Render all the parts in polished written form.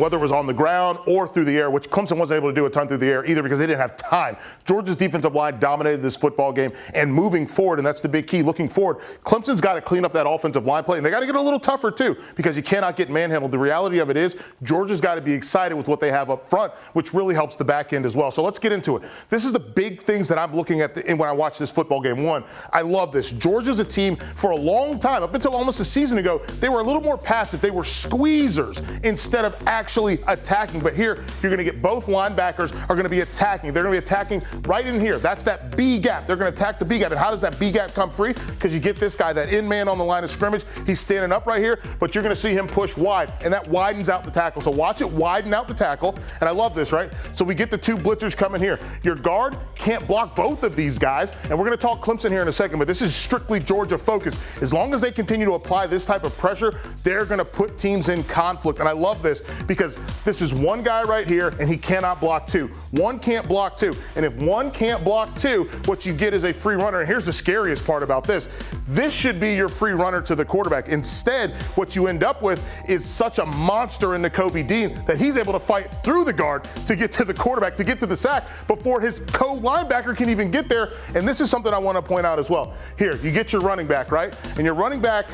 whether it was on the ground or through the air, which Clemson wasn't able to do a ton through the air either because they didn't have time. Georgia's defensive line dominated this football game, and moving forward, and that's the big key, looking forward, Clemson's got to clean up that offensive line play, and they got to get a little tougher too because you cannot get manhandled. The reality of it is Georgia's got to be excited with what they have up front, which really helps the back end as well. So let's get into it. This is the big things that I'm looking at when I watch this football game. One, I love this. Georgia's a team for a long time, up until almost a season ago, they were a little more passive. They were squeezers instead of actually attacking. But here, you're going to get both linebackers are going to be attacking. They're going to be attacking right in here. That's that B gap. They're going to attack the B gap. And how does that B gap come free? Because you get this guy, that in man on the line of scrimmage. He's standing up right here, but you're going to see him push wide, and that widens out the tackle. So watch it widen out the tackle. And I love this, right? So we get the two blitzers coming here. Your guard can't block both of these guys. And we're going to talk Clemson here in a second, but this is strictly Georgia focused. As long as they continue to apply this type of pressure, they're going to put teams in conflict. And I love this because this is one guy right here, and he cannot block two. One can't block two. And if one can't block two, what you get is a free runner. And here's the scariest part about this. This should be your free runner to the quarterback. Instead, what you end up with is such a monster in Nakobe Dean that he's able to fight through the guard to get to the quarterback, to get to the sack before his co-linebacker can even get there. And this is something I want to point out as well. Here, you get your running back, right? And your running back,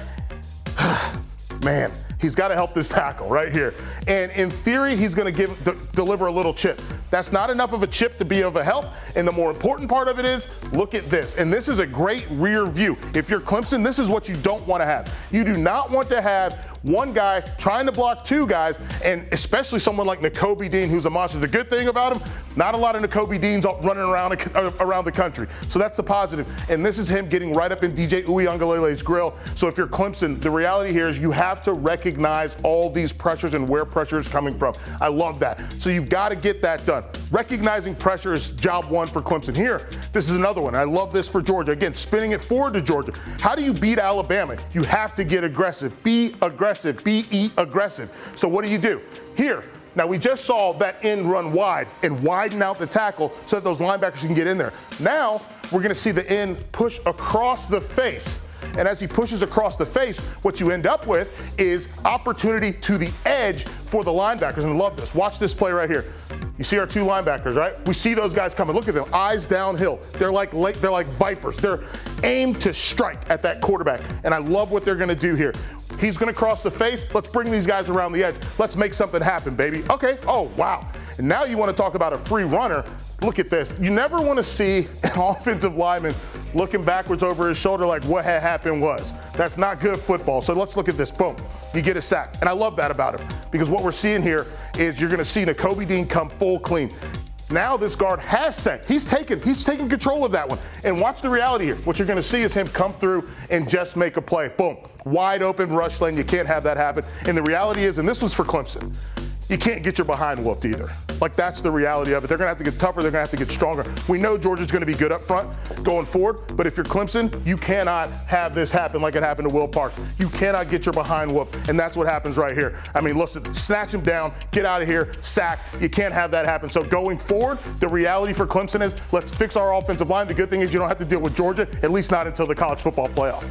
man, he's got to help this tackle right here. And in theory, he's going to deliver a little chip. That's not enough of a chip to be of a help. And the more important part of it is, look at this. And this is a great rear view. If you're Clemson, this is what you don't want to have. You do not want to have one guy trying to block two guys, and especially someone like Nakobe Dean, who's a monster. The good thing about him, not a lot of Nakobe Deans running around the country. So that's the positive. And this is him getting right up in DJ Uiagalele's grill. So if you're Clemson, the reality here is you have to recognize all these pressures and where pressure is coming from. I love that. So you've got to get that done. Recognizing pressure is job one for Clemson. Here, this is another one. I love this for Georgia. Again, spinning it forward to Georgia. How do you beat Alabama? You have to get aggressive. Be aggressive. Be aggressive. So what do? Here, now we just saw that end run wide and widen out the tackle so that those linebackers can get in there. Now we're going to see the end push across the face. And as he pushes across the face, what you end up with is opportunity to the edge for the linebackers. And I love this. Watch this play right here. You see our two linebackers, right? We see those guys coming. Look at them, eyes downhill. They're like vipers. They're aimed to strike at that quarterback. And I love what they're going to do here. He's going to cross the face. Let's bring these guys around the edge. Let's make something happen, baby. Okay. Oh, wow. And now you want to talk about a free runner. Look at this. You never want to see an offensive lineman looking backwards over his shoulder like what had happened was. That's not good football. So let's look at this. Boom. You get a sack. And I love that about him because what we're seeing here is you're going to see Nakobe Dean come full clean. Now this guard has set. He's taken control of that one. And watch the reality here. What you're going to see is him come through and just make a play. Boom. Wide open rush lane. You can't have that happen. And the reality is, and this was for Clemson, you can't get your behind whooped either. Like, that's the reality of it. They're going to have to get tougher. They're going to have to get stronger. We know Georgia's going to be good up front going forward, but if you're Clemson, you cannot have this happen like it happened to Will Parks. You cannot get your behind whooped, and that's what happens right here. I mean, listen, snatch him down, get out of here, sack. You can't have that happen. So going forward, the reality for Clemson is let's fix our offensive line. The good thing is you don't have to deal with Georgia, at least not until the college football playoff.